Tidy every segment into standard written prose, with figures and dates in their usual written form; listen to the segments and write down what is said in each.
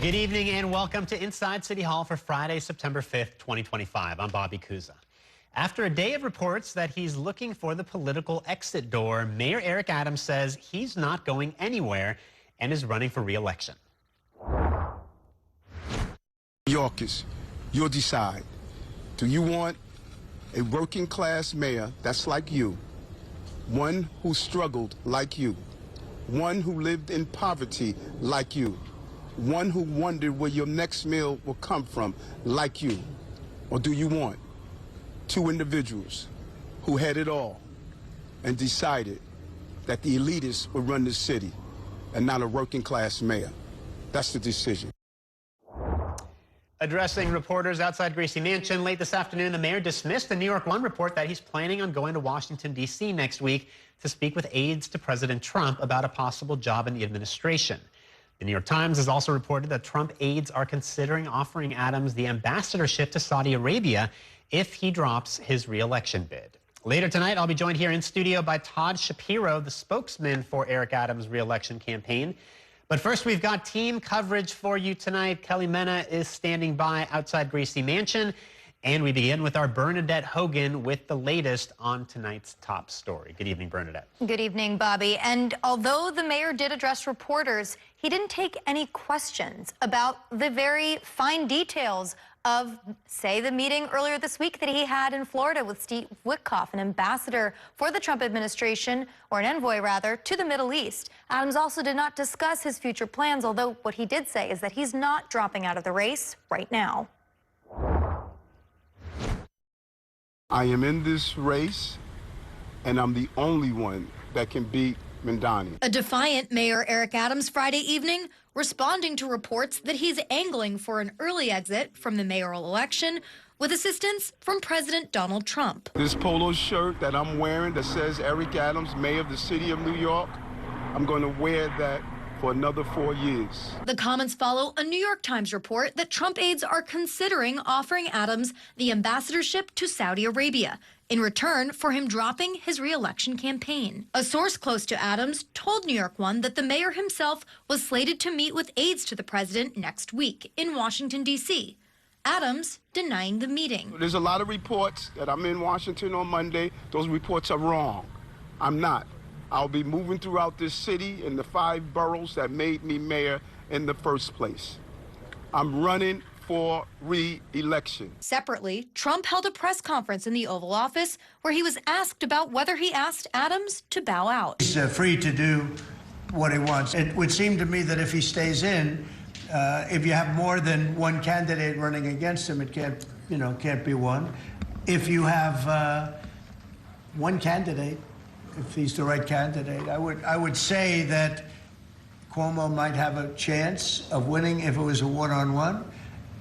Good evening and welcome to Inside City Hall for Friday, September 5th, 2025. I'm Bobby Kuza. After a day of reports that he's looking for the political exit door, Mayor Eric Adams says he's not going anywhere and is running for re-election. New Yorkers, you'll decide. Do you want a working class mayor that's like you, one who struggled like you, one who lived in poverty like you, one who wondered where your next meal will come from like you? Or do you want two individuals who had it all and decided that the elitists would run the city and not a working class mayor? That's the decision. Addressing reporters outside Gracie Mansion late this afternoon, the mayor dismissed the New York One report that he's planning on going to Washington, D.C. next week to speak with aides to President Trump about a possible job in the administration. The New York Times has also reported that Trump aides are considering offering Adams the ambassadorship to Saudi Arabia if he drops his re-election bid. Later tonight, I'll be joined here in studio by Todd Shapiro, the spokesman for Eric Adams' re-election campaign. But first, we've got team coverage for you tonight. Kelly Mena is standing by outside Gracie Mansion. And we begin with our Bernadette Hogan with the latest on tonight's top story. Good evening, Bernadette. Good evening, Bobby. And although the mayor did address reporters, he didn't take any questions about the very fine details of, say, the meeting earlier this week that he had in Florida with Steve Witkoff, an ambassador for the Trump administration, or an envoy, rather, to the Middle East. Adams also did not discuss his future plans, although what he did say is that he's not dropping out of the race right now. I am in this race, and I'm the only one that can beat Mamdani. A defiant Mayor Eric Adams Friday evening responding to reports that he's angling for an early exit from the mayoral election with assistance from President Donald Trump. This polo shirt that I'm wearing that says Eric Adams, Mayor of the City of New York, I'm going to wear that for another 4 years. The comments follow a New York Times report that Trump aides are considering offering Adams the ambassadorship to Saudi Arabia in return for him dropping his re-election campaign. A source close to Adams told New York One that the mayor himself was slated to meet with aides to the president next week in Washington, D.C. Adams denying the meeting. There's a lot of reports that I'm in Washington on Monday. Those reports are wrong. I'm not. I'll be moving throughout this city in the 5 boroughs that made me mayor in the first place. I'm running for re-election. Separately, Trump held a press conference in the Oval Office where he was asked about whether he asked Adams to bow out. He's free to do what he wants. It would seem to me that if he stays in, if you have more than one candidate running against him, it can't be one. If you have one candidate, if he's the right candidate, I would say that Cuomo might have a chance of winning if it was a one-on-one.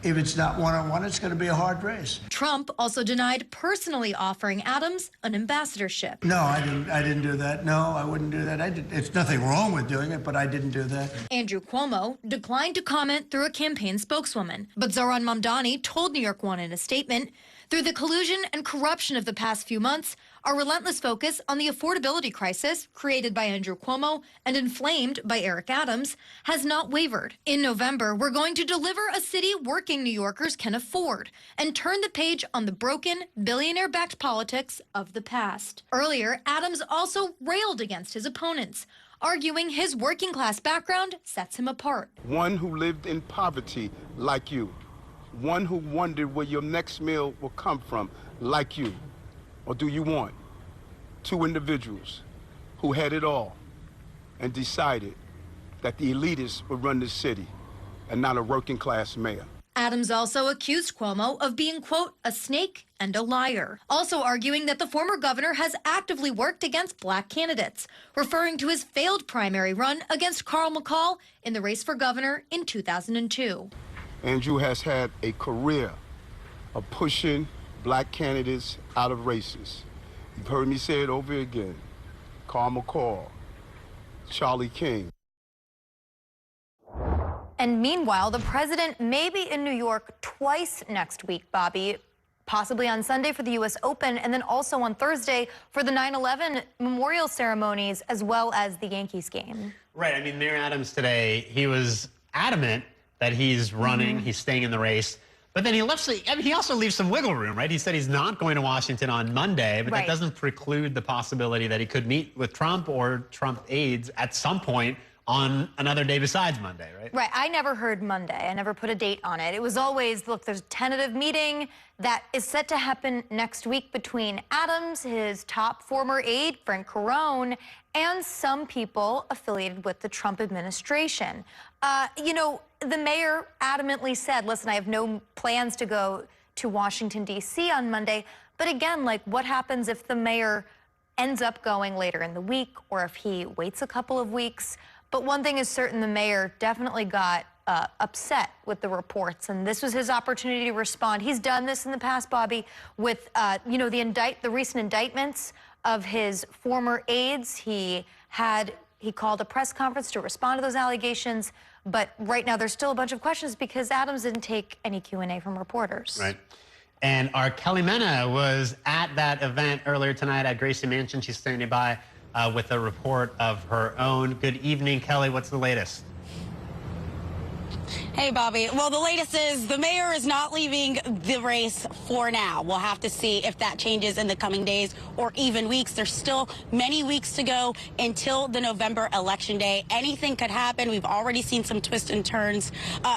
If it's not one-on-one, it's going to be a hard race. Trump also denied personally offering Adams an ambassadorship. No, I didn't do that. No, I wouldn't do that. It's nothing wrong with doing it, but I didn't do that. Andrew Cuomo declined to comment through a campaign spokeswoman. But Zohran Mamdani told New York One in a statement, through the collusion and corruption of the past few months, our relentless focus on the affordability crisis created by Andrew Cuomo and inflamed by Eric Adams has not wavered. In November, we're going to deliver a city working New Yorkers can afford and turn the page on the broken, billionaire-backed politics of the past. Earlier, Adams also railed against his opponents, arguing his working-class background sets him apart. One who lived in poverty like you. One who wondered where your next meal will come from like you. Or do you want two individuals who had it all and decided that the elitists would run the city and not a working class mayor? Adams also accused Cuomo of being, quote, a snake and a liar, also arguing that the former governor has actively worked against black candidates, referring to his failed primary run against Carl McCall in the race for governor in 2002. Andrew has had a career of pushing black candidates out of races. You've heard me say it over again. Carl McCall, Charlie King. And meanwhile, the president may be in New York twice next week, Bobby, possibly on Sunday for the U.S. Open and then also on Thursday for the 9/11 memorial ceremonies as well as the Yankees game. Right. I mean, Mayor Adams today, he was adamant that he's running, he's staying in the race. But then he also leaves some wiggle room, right? He said he's not going to Washington on Monday, but that doesn't preclude the possibility that he could meet with Trump or Trump aides at some point on another day besides Monday, right? Right. I never heard Monday. I never put a date on it. It was always, look, there's a tentative meeting that is set to happen next week between Adams, his top former aide, Frank Carone, and some people affiliated with the Trump administration. You know, the mayor adamantly said, listen, I have no plans to go to Washington, D.C. on Monday. But again, like, what happens if the mayor ends up going later in the week or if he waits a couple of weeks? But one thing is certain, the mayor definitely got upset with the reports, and this was his opportunity to respond. He's done this in the past, Bobby, with you know, the recent indictments of his former aides. He called a press conference to respond to those allegations, but right now there's still a bunch of questions because Adams didn't take any Q&A from reporters. Right. And our Kelly Mena was at that event earlier tonight at Gracie Mansion. She's standing by with a report of her own. Good evening, Kelly. What's the latest? Hey, Bobby. Well, the latest is the mayor is not leaving the race for now. We'll have to see if that changes in the coming days or even weeks. There's still many weeks to go until the November election day. Anything could happen. We've already seen some twists and turns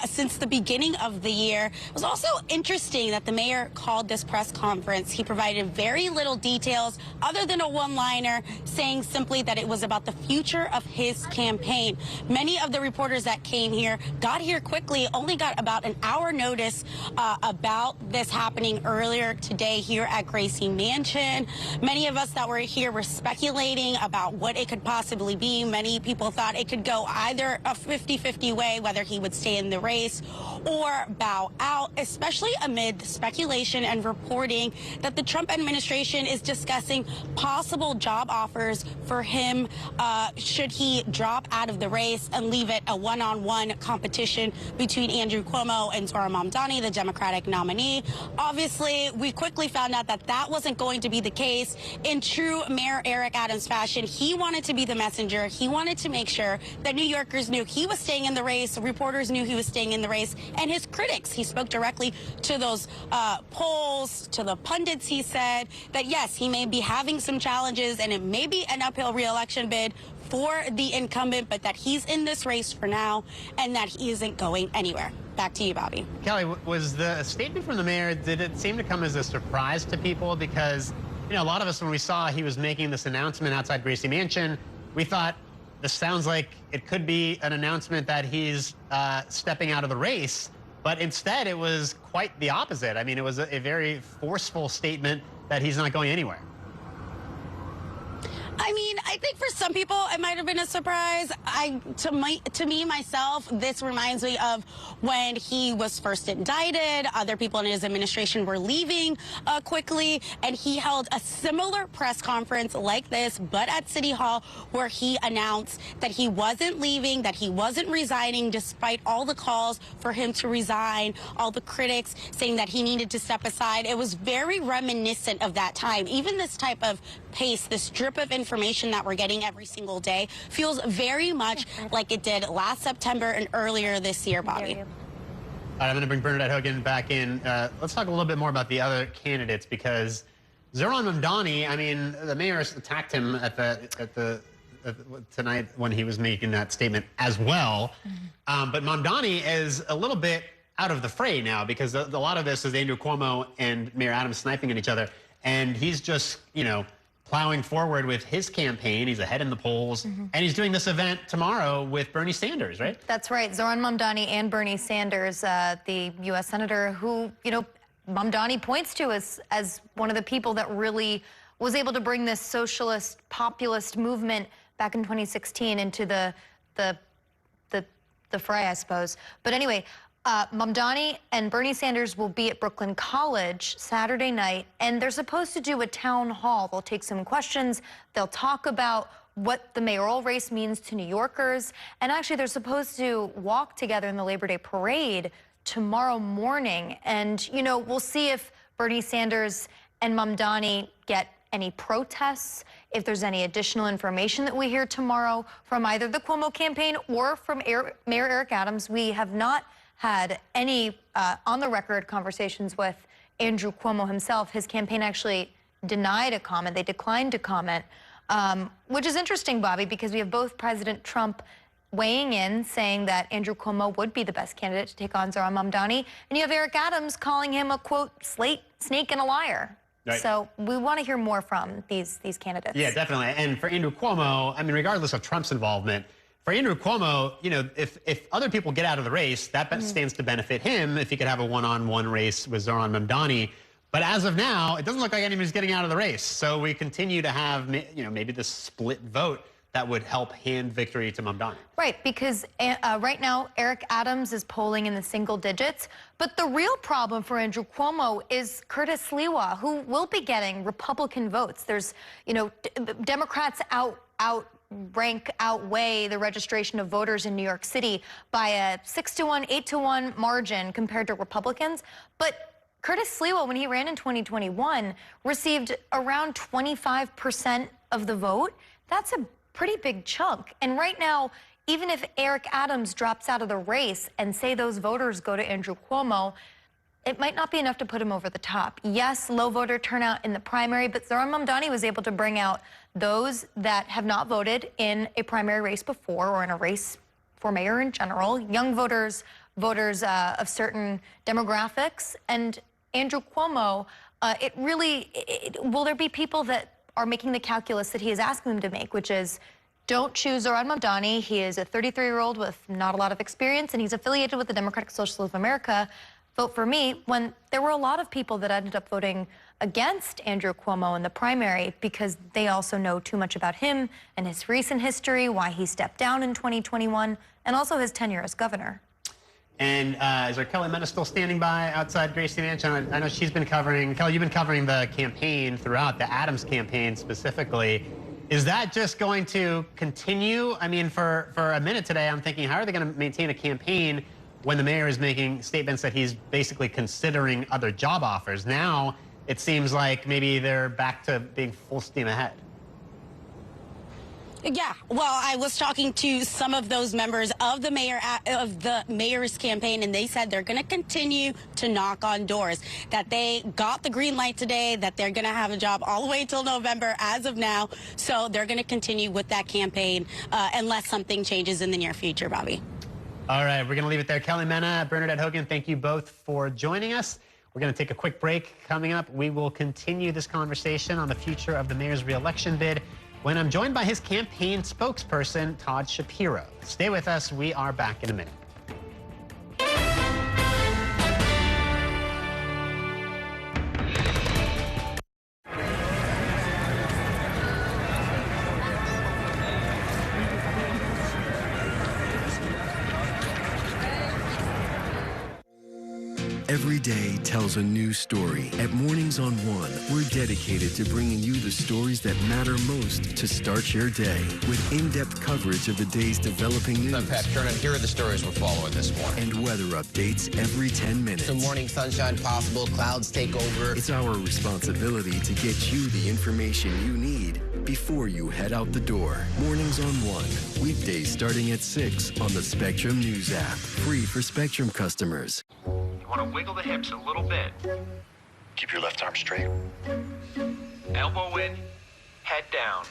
since the beginning of the year. It was also interesting that the mayor called this press conference. He provided very little details other than a one-liner saying simply that it was about the future of his campaign. Many of the reporters that came here got here quickly, only got about an hour notice about this happening earlier today here at Gracie Mansion. Many of us that were here were speculating about what it could possibly be. Many people thought it could go either a 50-50 way, whether he would stay in the race or bow out, especially amid the speculation and reporting that the Trump administration is discussing possible job offers for him should he drop out of the race and leave it a one-on-one competition between Andrew Cuomo and Zohran Mamdani, the Democratic nominee. Obviously, we quickly found out that that wasn't going to be the case. In true Mayor Eric Adams fashion, he wanted to be the messenger. He wanted to make sure that New Yorkers knew he was staying in the race, reporters knew he was staying in the race, and his critics. He spoke directly to those polls, to the pundits. He said that, yes, he may be having some challenges and it may be an uphill re-election bid for the incumbent, but that he's in this race for now and that he isn't going anywhere. Back to you, Bobby. Kelly, was the statement from the mayor, did it seem to come as a surprise to people? Because, you know, a lot of us, when we saw he was making this announcement outside Gracie Mansion, we thought, this sounds like it could be an announcement that he's stepping out of the race. But instead, it was quite the opposite. I mean, it was a very forceful statement that he's not going anywhere. I mean, I think for some people it might have been a surprise. To me, myself, this reminds me of when he was first indicted. Other people in his administration were leaving quickly, and he held a similar press conference like this, but at City Hall, where he announced that he wasn't leaving, that he wasn't resigning, despite all the calls for him to resign, all the critics saying that he needed to step aside. It was very reminiscent of that time. Even this type of pace, this drip of information that we're getting every single day feels very much like it did last September and earlier this year, Bobby. All right, I'm going to bring Bernadette Hogan back in. Let's talk a little bit more about the other candidates, because Zohran Mamdani, I mean, the mayor attacked him tonight when he was making that statement as well. But Mamdani is a little bit out of the fray now, because a lot of this is Andrew Cuomo and Mayor Adams sniping at each other. And he's just, you know, plowing forward with his campaign. He's ahead in the polls, and he's doing this event tomorrow with Bernie Sanders, right? That's right. Zohran Mamdani and Bernie Sanders, the U.S. senator who, you know, Mamdani points to as one of the people that really was able to bring this socialist populist movement back in 2016 into the fray, I suppose. But anyway, Mamdani and Bernie Sanders will be at Brooklyn College Saturday night, and they're supposed to do a town hall. They'll take some questions. They'll talk about what the mayoral race means to New Yorkers. And actually, they're supposed to walk together in the Labor Day parade tomorrow morning. And, you know, we'll see if Bernie Sanders and Mamdani get any protests, if there's any additional information that we hear tomorrow from either the Cuomo campaign or from Mayor Eric Adams. We have not had any on-the-record conversations with Andrew Cuomo himself. His campaign actually denied a comment. They declined to comment, which is interesting, Bobby, because we have both President Trump weighing in, saying that Andrew Cuomo would be the best candidate to take on Zohran Mamdani, and you have Eric Adams calling him a, quote, snake and a liar. Right. So we want to hear more from these candidates. Yeah, definitely. And for Andrew Cuomo, I mean, regardless of Trump's involvement, for Andrew Cuomo, you know, if other people get out of the race, that stands to benefit him if he could have a one-on-one race with Zohran Mamdani. But as of now, it doesn't look like anybody's getting out of the race. So we continue to have, you know, maybe this split vote that would help hand victory to Mamdani. Right, because right now, Eric Adams is polling in the single digits. But the real problem for Andrew Cuomo is Curtis Sliwa, who will be getting Republican votes. There's, you know, Democrats outweigh the registration of voters in New York City by a 6-to-1, 8-to-1 margin compared to Republicans. But Curtis Sliwa, when he ran in 2021, received around 25% of the vote. That's a pretty big chunk. And right now, even if Eric Adams drops out of the race and say those voters go to Andrew Cuomo, it might not be enough to put him over the top. Yes, low voter turnout in the primary, but Zohran Mamdani was able to bring out those that have not voted in a primary race before or in a race for mayor in general, young voters of certain demographics. And Andrew Cuomo, will there be people that are making the calculus that he is asking them to make, which is don't choose Zohran Mamdani. He is a 33-year-old with not a lot of experience, and he's affiliated with the Democratic Socialists of America. Vote for me, when there were a lot of people that ended up voting against Andrew Cuomo in the primary because they also know too much about him and his recent history, why he stepped down in 2021, and also his tenure as governor. And is there Kelly Mena still standing by outside Gracie Mansion? I know she's been covering, Kelly, you've been covering the campaign throughout, the Adams campaign specifically. Is that just going to continue? I mean, for a minute today, I'm thinking, how are they going to maintain a campaign when the mayor is making statements that he's basically considering other job offers? Now, it seems like maybe they're back to being full steam ahead. Yeah, well, I was talking to some of those members of the mayor's campaign, and they said they're going to continue to knock on doors, that they got the green light today, that they're going to have a job all the way till November as of now. So they're going to continue with that campaign unless something changes in the near future, Bobby. All right, we're going to leave it there. Kelly Mena, Bernadette Hogan, thank you both for joining us. We're going to take a quick break. Coming up, we will continue this conversation on the future of the mayor's re-election bid when I'm joined by his campaign spokesperson, Todd Shapiro. Stay with us. We are back in a minute. Every day tells a new story. At Mornings on One, we're dedicated to bringing you the stories that matter most to start your day with in-depth coverage of the day's developing news. I'm Pat Kernan. Here are the stories we're following this morning. And weather updates every 10 minutes. Some morning sunshine possible, clouds take over. It's our responsibility to get you the information you need before you head out the door. Mornings on One, weekdays starting at 6 on the Spectrum News app. Free for Spectrum customers. You want to wiggle the hips a little bit. Keep your left arm straight. Elbow in, head down.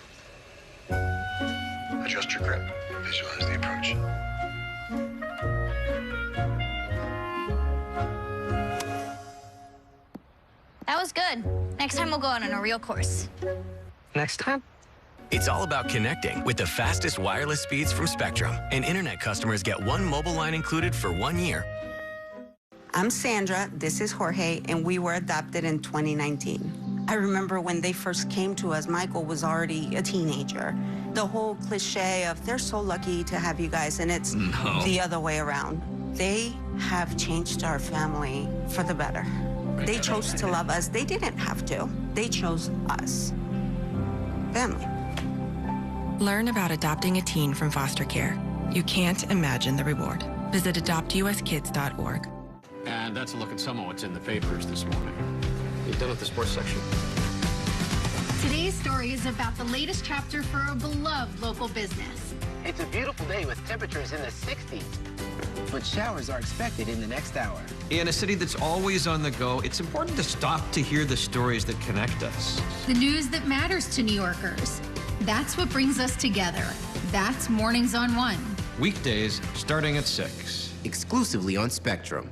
Adjust your grip. Visualize the approach. That was good. Next time we'll go out on a real course. Next time? It's all about connecting with the fastest wireless speeds from Spectrum. And internet customers get one mobile line included for 1 year. I'm Sandra, this is Jorge, and we were adopted in 2019. I remember when they first came to us, Michael was already a teenager. The whole cliche of, they're so lucky to have you guys, and it's the other way around. They have changed our family for the better. They chose to love us. They didn't have to. They chose us. Family. Learn about adopting a teen from foster care. You can't imagine the reward. Visit adoptuskids.org. And that's a look at some of what's in the papers this morning. You done with the sports section? Today's story is about the latest chapter for a beloved local business. It's a beautiful day with temperatures in the 60s. But showers are expected in the next hour. In a city that's always on the go, it's important to stop to hear the stories that connect us. The news that matters to New Yorkers. That's what brings us together. That's Mornings on One. Weekdays starting at 6. Exclusively on Spectrum.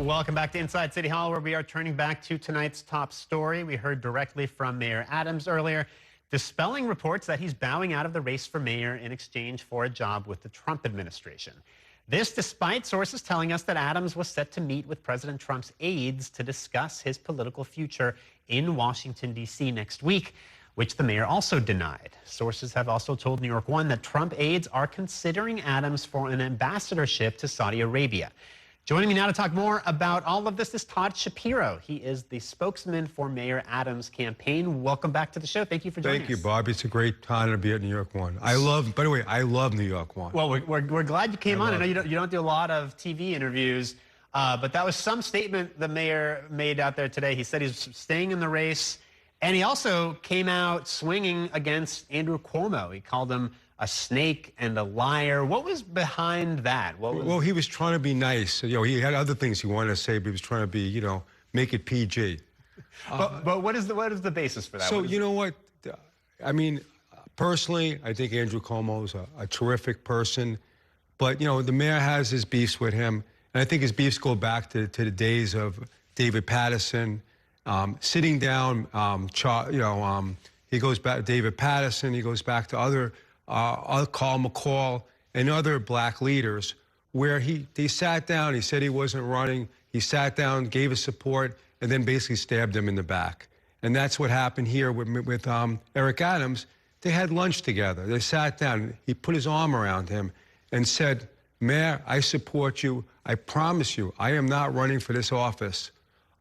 Welcome back to Inside City Hall, where we are turning back to tonight's top story. We heard directly from Mayor Adams earlier, dispelling reports that he's bowing out of the race for mayor in exchange for a job with the Trump administration. This despite sources telling us that Adams was set to meet with President Trump's aides to discuss his political future in Washington, D.C. next week, which the mayor also denied. Sources have also told New York One that Trump aides are considering Adams for an ambassadorship to Saudi Arabia. Joining me now to talk more about all of this is Todd Shapiro. He is the spokesman for Mayor Adams' campaign. Welcome back to the show. Thank you for joining us. Thank you, Bob. It's a great honor to be at New York One. By the way, I love New York One. Well, we're glad you came on. I know you don't do a lot of TV interviews, but that was some statement the mayor made out there today. He said he's staying in the race, and he also came out swinging against Andrew Cuomo. He called him a snake and a liar. What was behind that? Well, he was trying to be nice. You know, he had other things he wanted to say, but he was trying to be, you know, make it PG. But what is the basis for that? So, you know what? I mean, personally, I think Andrew Cuomo is a terrific person. But, you know, the mayor has his beefs with him. And I think his beefs go back to the days of David Paterson, sitting down, he goes back to David Paterson, he goes back to other Carl McCall and other black leaders where they sat down, he said he wasn't running, he sat down, gave his support, and then basically stabbed him in the back. And that's what happened here with Eric Adams. They had lunch together. They sat down. He put his arm around him and said, Mayor, I support you. I promise you, I am not running for this office.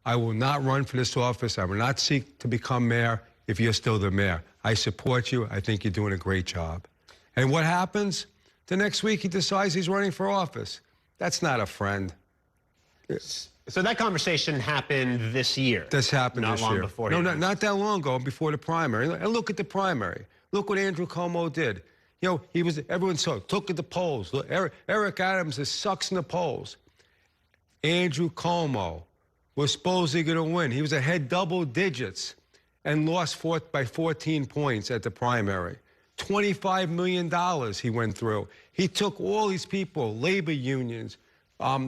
I will not run for this office. I will not seek to become mayor if you're still the mayor. I support you. I think you're doing a great job. And what happens? The next week, he decides he's running for office. That's not a friend. So that conversation happened this year? This happened this year. Not long before. No, not that long ago, before the primary. And look at the primary. Look what Andrew Cuomo did. You know, everyone saw, look at the polls. Look, Eric Adams sucks in the polls. Andrew Cuomo was supposedly going to win. He was ahead double digits and lost by 14 points at the primary. $25 million he went through. He took all these people, labor unions,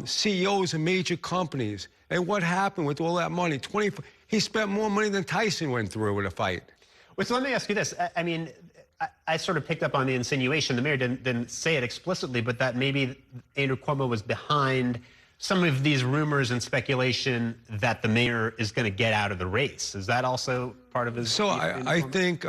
CEOs of major companies. And what happened with all that money? He spent more money than Tyson went through in a fight. Well, so let me ask you this. I mean, I sort of picked up on the insinuation. The mayor didn't say it explicitly, but that maybe Andrew Cuomo was behind some of these rumors and speculation that the mayor is going to get out of the race. Is that also part of his... So I think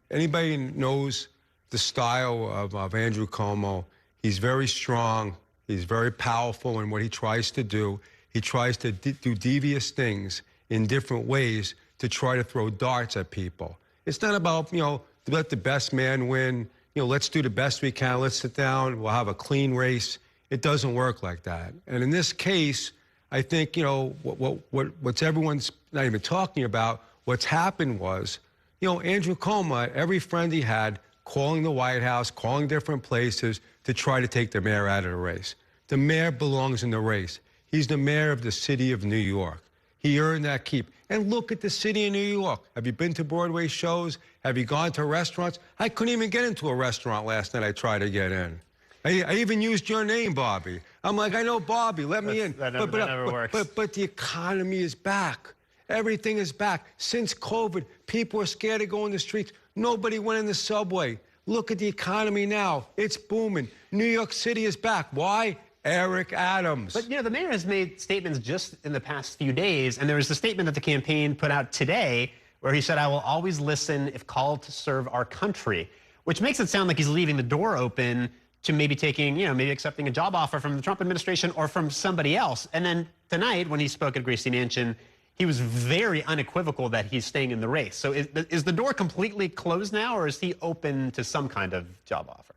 anybody knows the style of Andrew Cuomo. He's very strong. He's very powerful in what he tries to do. He tries to do devious things in different ways to try to throw darts at people. It's not about, you know, let the best man win. You know, let's do the best we can. Let's sit down. We'll have a clean race. It doesn't work like that. And in this case, I think, you know, what's everyone's not even talking about, what's happened was, you know, Andrew Cuomo, every friend he had, calling the White House, calling different places to try to take the mayor out of the race. The mayor belongs in the race. He's the mayor of the city of New York. He earned that keep. And look at the city of New York. Have you been to Broadway shows? Have you gone to restaurants? I couldn't even get into a restaurant last night I tried to get in. I even used your name, Bobby. I'm like, I know Bobby, let me in. That never works. But the economy is back. Everything is back. Since COVID, people are scared to go in the streets. Nobody went in the subway. Look at the economy now. It's booming. New York City is back. Why? Eric Adams. But, you know, the mayor has made statements just in the past few days, and there was a statement that the campaign put out today where he said, I will always listen if called to serve our country, which makes it sound like he's leaving the door open to maybe taking, you know, maybe accepting a job offer from the Trump administration or from somebody else. And then tonight, when he spoke at Gracie Mansion, he was very unequivocal that he's staying in the race. So is the door completely closed now, or is he open to some kind of job offer?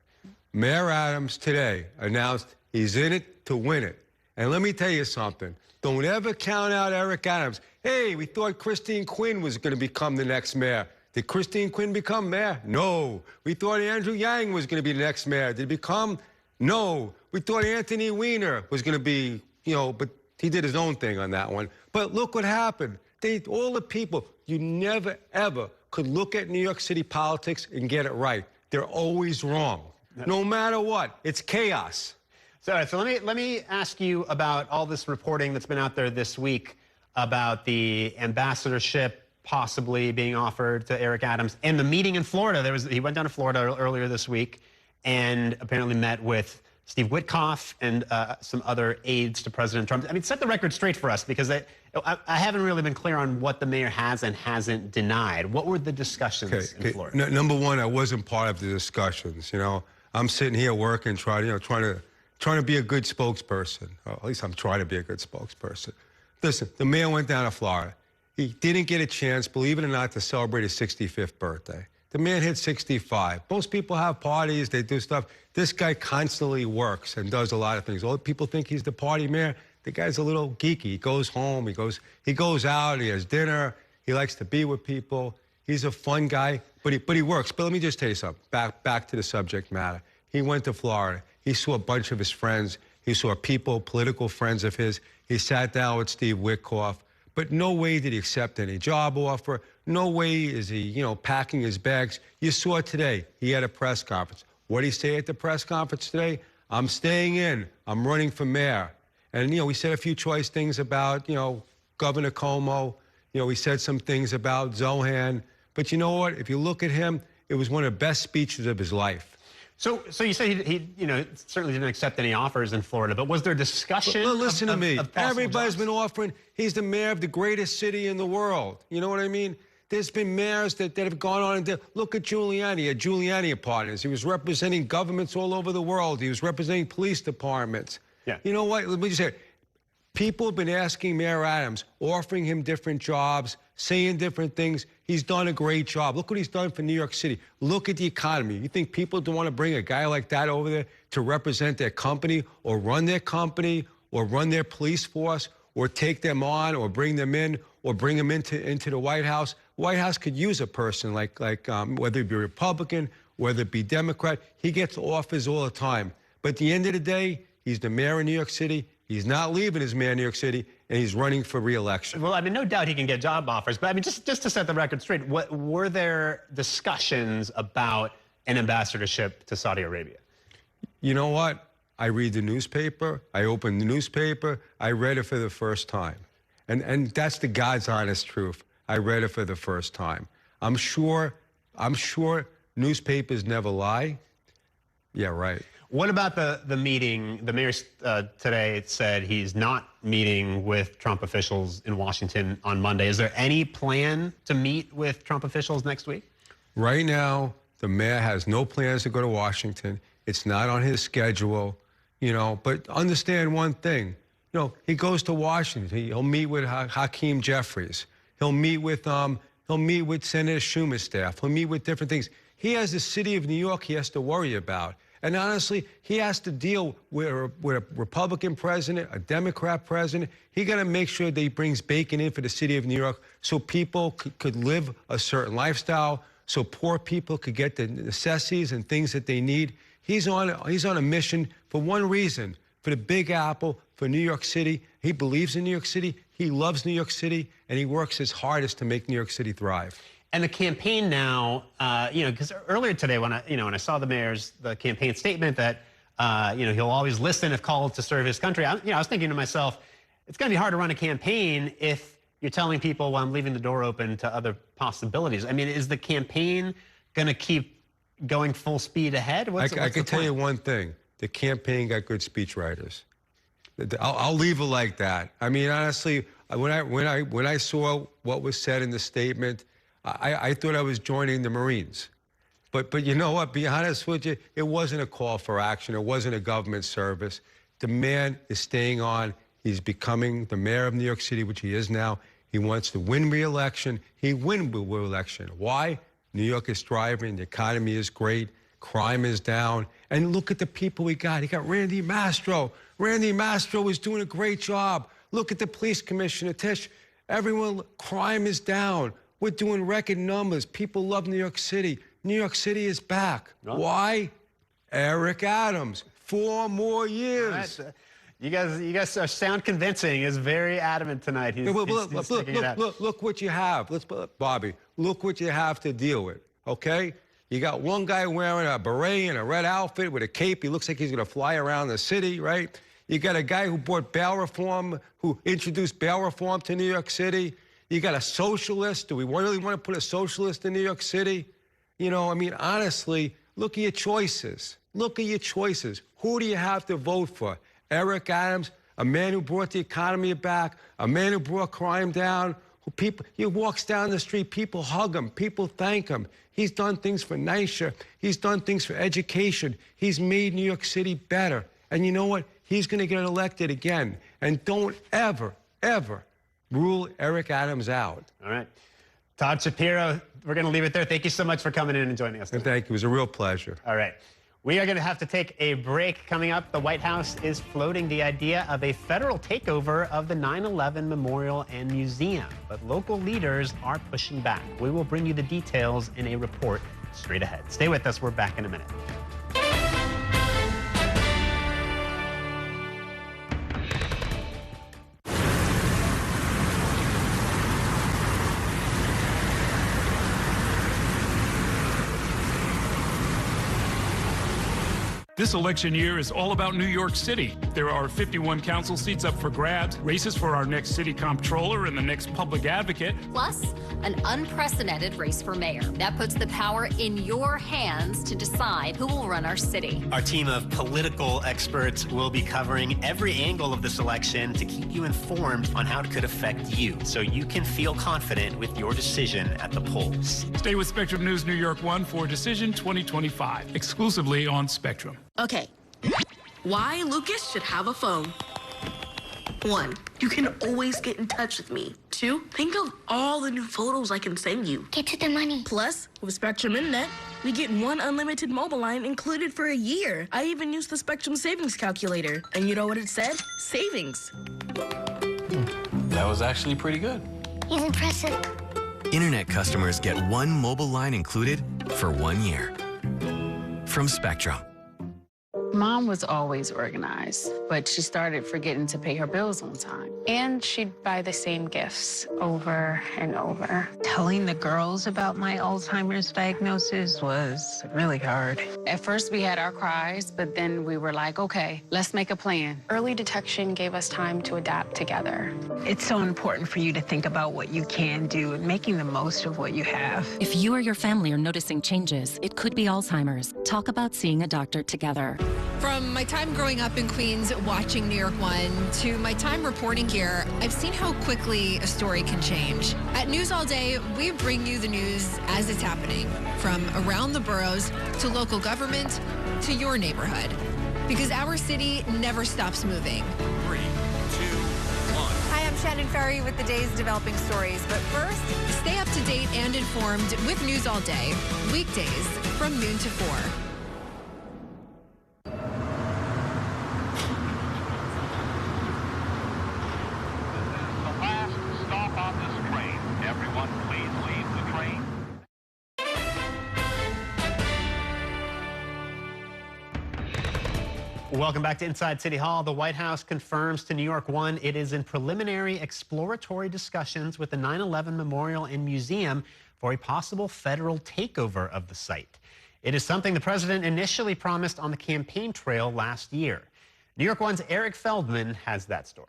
Mayor Adams today announced he's in it to win it. And let me tell you something. Don't ever count out Eric Adams. Hey, we thought Christine Quinn was going to become the next mayor. Did Christine Quinn become mayor? No. We thought Andrew Yang was going to be the next mayor. Did he become? No. We thought Anthony Weiner was going to be, but he did his own thing on that one. But look what happened. All the people, you never, ever could look at New York City politics and get it right. They're always wrong. No matter what. It's chaos. So let me ask you about all this reporting that's been out there this week about the ambassadorship possibly being offered to Eric Adams and the meeting in Florida. He went down to Florida earlier this week and apparently met with Steve Witkoff and some other aides to President Trump. I mean, set the record straight for us, because I haven't really been clear on what the mayor has and hasn't denied. What were the discussions in Florida? Number one, I wasn't part of the discussions. I'm sitting here working, trying to be a good spokesperson. Or at least I'm trying to be a good spokesperson. Listen, the mayor went down to Florida. He didn't get a chance, believe it or not, to celebrate his 65th birthday. The man hit 65. Most people have parties, they do stuff. This guy constantly works and does a lot of things. All people think he's the party mayor. The guy's a little geeky. He goes home, he goes out, he has dinner, he likes to be with people. He's a fun guy, but he works. But let me just tell you something, back to the subject matter. He went to Florida. He saw a bunch of his friends. He saw people, political friends of his. He sat down with Steve Witkoff. But no way did he accept any job offer. No way is he, packing his bags. You saw today, he had a press conference. What did he say at the press conference today? I'm staying in. I'm running for mayor. And, we said a few choice things about, Governor Cuomo. We said some things about Zohan. But you know what? If you look at him, it was one of the best speeches of his life. So you say he certainly didn't accept any offers in Florida, but was there discussion? Well, listen to me. Everybody's jobs? been offering. He's the mayor of the greatest city in the world. You know what I mean? There's been mayors that have gone on and did. Look at Giuliani. At Giuliani partners. He was representing governments all over the world. He was representing police departments. Yeah. You know what? Let me just say, people have been asking Mayor Adams, offering him different jobs, saying different things. He's done a great job. Look what he's done for New York City. Look at the economy. You think people don't want to bring a guy like that over there to represent their company or run their police force or take them on or bring them in or bring them into the White House? White House could use a person like whether it be Republican, whether it be Democrat. He gets offers all the time. But at the end of the day, he's the mayor of New York City. He's not leaving as mayor of New York City, and he's running for re-election. Well, I mean, no doubt he can get job offers, but I mean, just to set the record straight, what were there discussions about an ambassadorship to Saudi Arabia? You know what? I read the newspaper. I open the newspaper. I read it for the first time. And that's the God's honest truth. I read it for the first time. I'm sure newspapers never lie. Yeah, right. What about the meeting? The mayor today said he's not meeting with Trump officials in Washington on Monday. Is there any plan to meet with Trump officials next week? Right now, the mayor has no plans to go to Washington. It's not on his schedule, but understand one thing. He goes to Washington. He'll meet with Hakeem Jeffries. He'll meet with Senator Schumer's staff. He'll meet with different things. He has the city of New York he has to worry about. And honestly, he has to deal with a Republican president, a Democrat president. He got to make sure that he brings bacon in for the city of New York so people could live a certain lifestyle, so poor people could get the necessities and things that they need. He's on a mission for one reason, for the Big Apple, for New York City. He believes in New York City. He loves New York City, and he works his hardest to make New York City thrive. And the campaign now, because earlier today when I saw the campaign statement that, he'll always listen if called to serve his country, I was thinking to myself, it's going to be hard to run a campaign if you're telling people, well, I'm leaving the door open to other possibilities. I mean, is the campaign going to keep going full speed ahead? I can tell you one thing. The campaign got good speechwriters. I'll leave it like that. I mean, honestly, when I saw what was said in the statement, I thought I was joining the Marines. But you know what? Be honest with you, it wasn't a call for action. It wasn't a government service. The man is staying on. He's becoming the mayor of New York City, which he is now. He wants to win re-election. He win re-election. Why? New York is thriving. The economy is great. Crime is down. And look at the people we got. He got Randy Mastro. Randy Mastro is doing a great job. Look at the police commissioner, Tish. Everyone, crime is down. We're doing record numbers. People love New York City. New York City is back. Oh. Why? Eric Adams. 4 more years. Right. You guys sound convincing. He's very adamant tonight. Look what you have. Bobby, look what you have to deal with, okay? You got one guy wearing a beret and a red outfit with a cape. He looks like he's going to fly around the city, right? You got a guy who brought bail reform, who introduced bail reform to New York City. You got a socialist. Do we really want to put a socialist in New York City? You know, I mean, honestly, look at your choices. Look at your choices. Who do you have to vote for? Eric Adams, a man who brought the economy back, a man who brought crime down, he walks down the street, people hug him, people thank him. He's done things for NYCHA. He's done things for education. He's made New York City better. And you know what? He's going to get elected again. And don't ever, ever rule Eric Adams out. All right. Todd Shapiro, we're going to leave it there. Thank you so much for coming in and joining us today. And thank you. It was a real pleasure. All right. We are going to have to take a break. Coming up, the White House is floating the idea of a federal takeover of the 9/11 Memorial and Museum, but local leaders are pushing back. We will bring you the details in a report straight ahead. Stay with us. We're back in a minute. This election year is all about New York City. There are 51 council seats up for grabs, races for our next city comptroller and the next public advocate. Plus, an unprecedented race for mayor. That puts the power in your hands to decide who will run our city. Our team of political experts will be covering every angle of this election to keep you informed on how it could affect you, so you can feel confident with your decision at the polls. Stay with Spectrum News New York 1 for Decision 2025, exclusively on Spectrum. Okay, why Lucas should have a phone. 1, you can always get in touch with me. 2, think of all the new photos I can send you. Get to the money. Plus, with Spectrum Internet, we get 1 unlimited mobile line included for a year. I even used the Spectrum Savings Calculator. And you know what it said? Savings. That was actually pretty good. He's impressive. Internet customers get 1 mobile line included for 1 year. From Spectrum. Mom was always organized, but she started forgetting to pay her bills on time. And she'd buy the same gifts over and over. Telling the girls about my Alzheimer's diagnosis was really hard. At first, we had our cries, but then we were like, okay, let's make a plan. Early detection gave us time to adapt together. It's so important for you to think about what you can do and making the most of what you have. If you or your family are noticing changes, it could be Alzheimer's. Talk about seeing a doctor together. From my time growing up in Queens, watching New York 1, to my time reporting here, I've seen how quickly a story can change. At News All Day, we bring you the news as it's happening, from around the boroughs to local government to your neighborhood. Because our city never stops moving. 3, 2, 1. Hi, I'm Shannon Ferry with the day's developing stories. But first, stay up to date and informed with News All Day, weekdays from noon to 4. Welcome back to Inside City Hall. The White House confirms to New York 1 it is in preliminary exploratory discussions with the 9/11 Memorial and Museum for a possible federal takeover of the site. It is something the president initially promised on the campaign trail last year. New York 1's Eric Feldman has that story.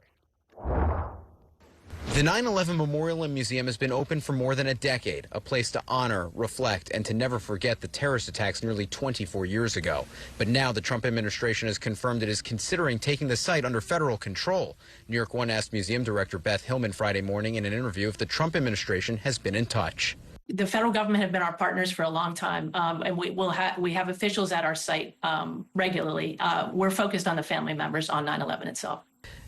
The 9/11 Memorial and Museum has been open for more than a decade, a place to honor, reflect, and to never forget the terrorist attacks nearly 24 years ago. But now the Trump administration has confirmed it is considering taking the site under federal control. New York 1 asked museum director Beth Hillman Friday morning in an interview if the Trump administration has been in touch. The federal government have been our partners for a long time, and we have officials at our site regularly. We're focused on the family members on 9/11 itself.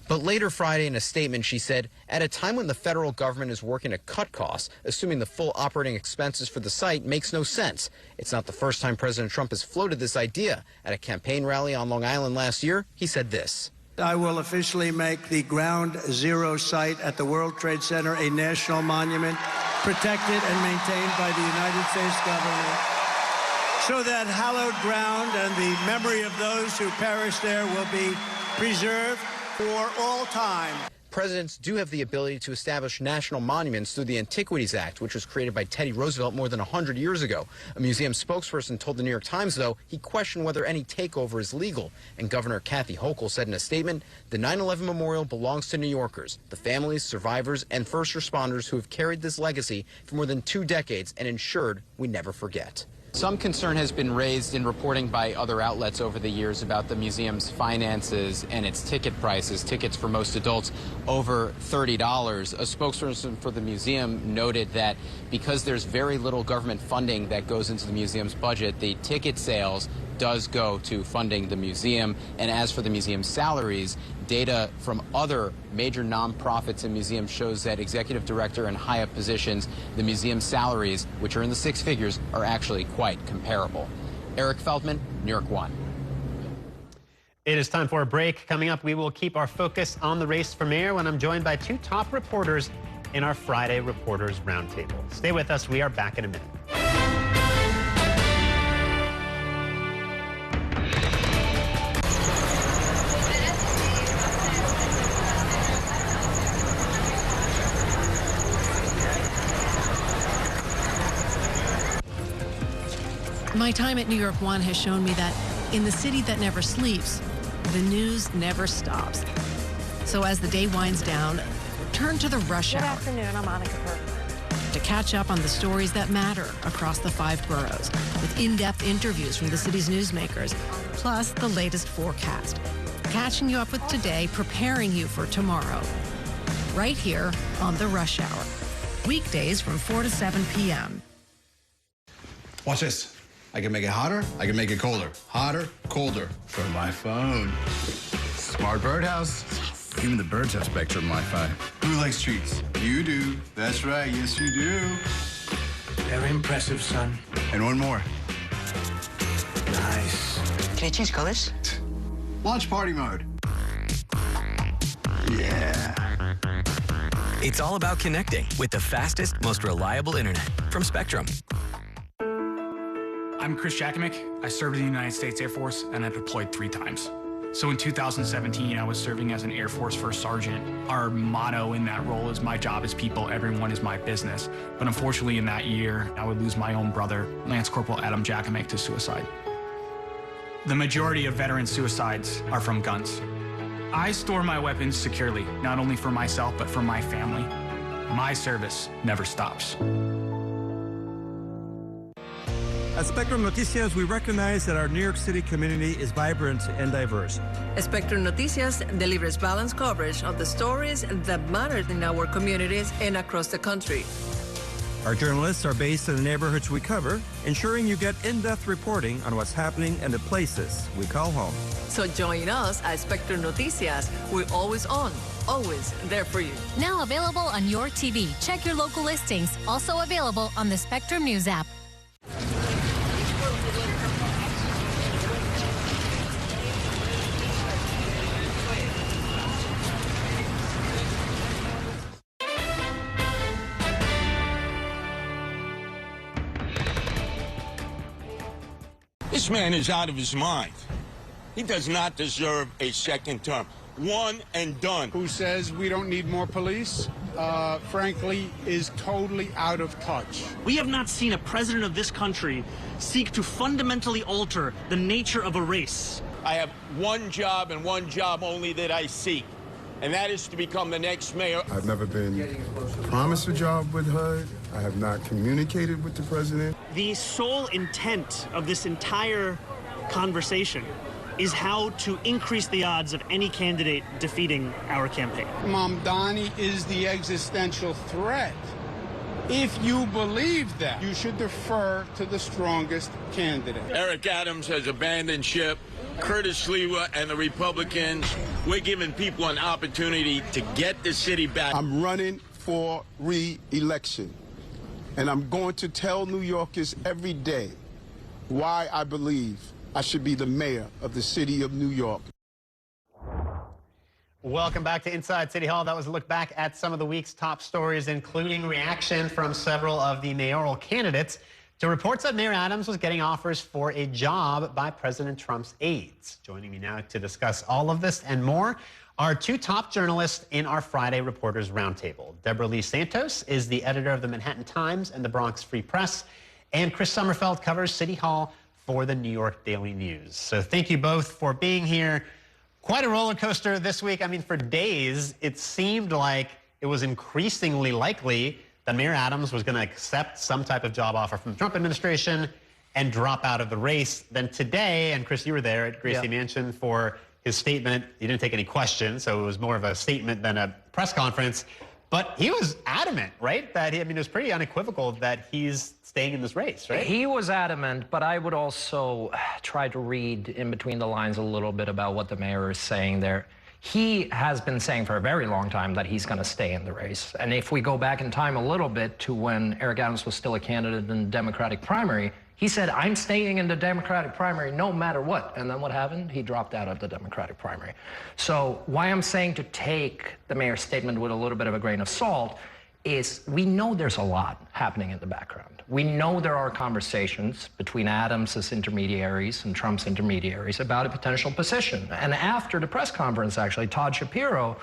But later Friday in a statement, she said, at a time when the federal government is working to cut costs, assuming the full operating expenses for the site makes no sense. It's not the first time President Trump has floated this idea. At a campaign rally on Long Island last year, he said this. I will officially make the Ground Zero site at the World Trade Center a national monument, protected and maintained by the United States government, so that hallowed ground and the memory of those who perished there will be preserved for all time. Presidents do have the ability to establish national monuments through the Antiquities Act, which was created by Teddy Roosevelt more than 100 years ago. A museum spokesperson told the New York Times, though, he questioned whether any takeover is legal. And Governor Kathy Hochul said in a statement, the 9/11 memorial belongs to New Yorkers, the families, survivors, and first responders who have carried this legacy for more than 2 decades and ensured we never forget. Some concern has been raised in reporting by other outlets over the years about the museum's finances and its ticket prices. Tickets for most adults over $30. A spokesperson for the museum noted that because there's very little government funding that goes into the museum's budget, the ticket sales does go to funding the museum. And as for the museum's salaries, data from other major nonprofits and museums shows that executive director and high-up positions, the museum's salaries, which are in the 6 figures, are actually quite comparable. Eric Feldman, New York One. It is time for a break. Coming up, we will keep our focus on the race for mayor when I'm joined by 2 top reporters in our Friday Reporters Roundtable. Stay with us. We are back in a minute. My time at New York One has shown me that in the city that never sleeps, the news never stops. So as the day winds down, turn to the rush hour. Good afternoon, I'm Monica Perkins. To catch up on the stories that matter across the 5 boroughs, with in-depth interviews from the city's newsmakers, plus the latest forecast. Catching you up with today, preparing you for tomorrow. Right here on the Rush Hour. Weekdays from 4 to 7 p.m. Watch this. I can make it hotter, I can make it colder. Hotter, colder from my phone. Smart birdhouse. Even the birds have Spectrum Wi-Fi. Who likes treats? You do. That's right, yes you do. Very impressive, son. And one more. Nice. Can I change colors? Launch party mode. Yeah. It's all about connecting with the fastest, most reliable internet from Spectrum. I'm Chris Jakovic. I served in the United States Air Force and I deployed 3 times. So in 2017, I was serving as an Air Force First Sergeant. Our motto in that role is my job is people, everyone is my business. But unfortunately in that year, I would lose my own brother, Lance Corporal Adam Jakovic, to suicide. The majority of veteran suicides are from guns. I store my weapons securely, not only for myself, but for my family. My service never stops. At Spectrum Noticias, we recognize that our New York City community is vibrant and diverse. Spectrum Noticias delivers balanced coverage of the stories that matter in our communities and across the country. Our journalists are based in the neighborhoods we cover, ensuring you get in-depth reporting on what's happening in the places we call home. So join us at Spectrum Noticias. We're always on, always there for you. Now available on your TV. Check your local listings. Also available on the Spectrum News app. This man is out of his mind. He does not deserve a second term. One and done. Who says we don't need more police, frankly, is totally out of touch. We have not seen a president of this country seek to fundamentally alter the nature of a race. I have one job and one job only that I seek, and that is to become the next mayor. I've never been promised a job with HUD. I have not communicated with the president. The sole intent of this entire conversation is how to increase the odds of any candidate defeating our campaign. Mamdani is the existential threat. If you believe that, you should defer to the strongest candidate. Eric Adams has abandoned ship. Curtis Sliwa and the Republicans, we're giving people an opportunity to get the city back. I'm running for re-election, and I'm going to tell New Yorkers every day why I believe I should be the mayor of the city of New York. Welcome back to Inside City Hall. That was a look back at some of the week's top stories, including reaction from several of the mayoral candidates to reports that Mayor Adams was getting offers for a job by President Trump's aides. Joining me now to discuss all of this and more are two top journalists in our Friday Reporters Roundtable. Deborah Lee Santos is the editor of the Manhattan Times and the Bronx Free Press, and Chris Sommerfeld covers City Hall for the New York Daily News. So thank you both for being here. Quite a roller coaster this week. I mean, for days, it seemed like it was increasingly likely that Mayor Adams was going to accept some type of job offer from the Trump administration and drop out of the race. Then today, and Chris, you were there at Gracie Mansion for his statement. He didn't take any questions, so it was more of a statement than a press conference. But he was adamant, right? That it was pretty unequivocal that he's staying in this race, right? He was adamant, but I would also try to read in between the lines a little bit about what the mayor is saying there. He has been saying for a very long time that he's going to stay in the race. And if we go back in time a little bit to when Eric Adams was still a candidate in the Democratic primary, he said, I'm staying in the Democratic primary no matter what. And then what happened? He dropped out of the Democratic primary. So why I'm saying to take the mayor's statement with a little bit of a grain of salt is we know there's a lot happening in the background. We know there are conversations between Adams's intermediaries and Trump's intermediaries about a potential position. And after the press conference, actually, Todd Shapiro,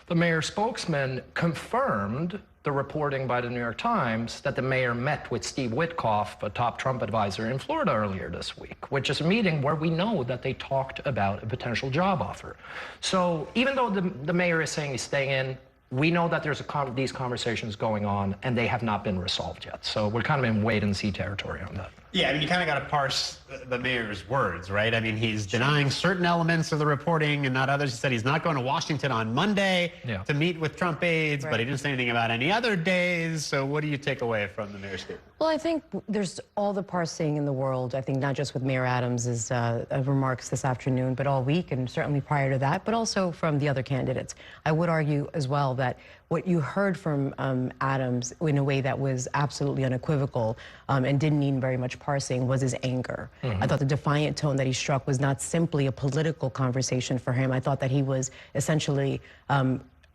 the mayor's spokesman, confirmed the reporting by the New York Times that the mayor met with Steve Witkoff, a top Trump advisor in Florida earlier this week, which is a meeting where we know that they talked about a potential job offer. So even though the mayor is saying he's staying in, we know that there's these conversations going on, and they have not been resolved yet. So we're kind of in wait-and-see territory on that. Yeah, I mean, you kind of got to parse the mayor's words, right? I mean, he's denying certain elements of the reporting and not others. He said he's not going to Washington on Monday to meet with Trump aides, but he didn't say anything about any other days. So what do you take away from the mayor's statement? Well, I think there's all the parsing in the world. I think not just with Mayor Adams' remarks this afternoon, but all week, and certainly prior to that, but also from the other candidates. I would argue as well that what you heard from Adams in a way that was absolutely unequivocal and didn't need very much parsing was his anger. I thought the defiant tone that he struck was not simply a political conversation for him. I thought that he was essentially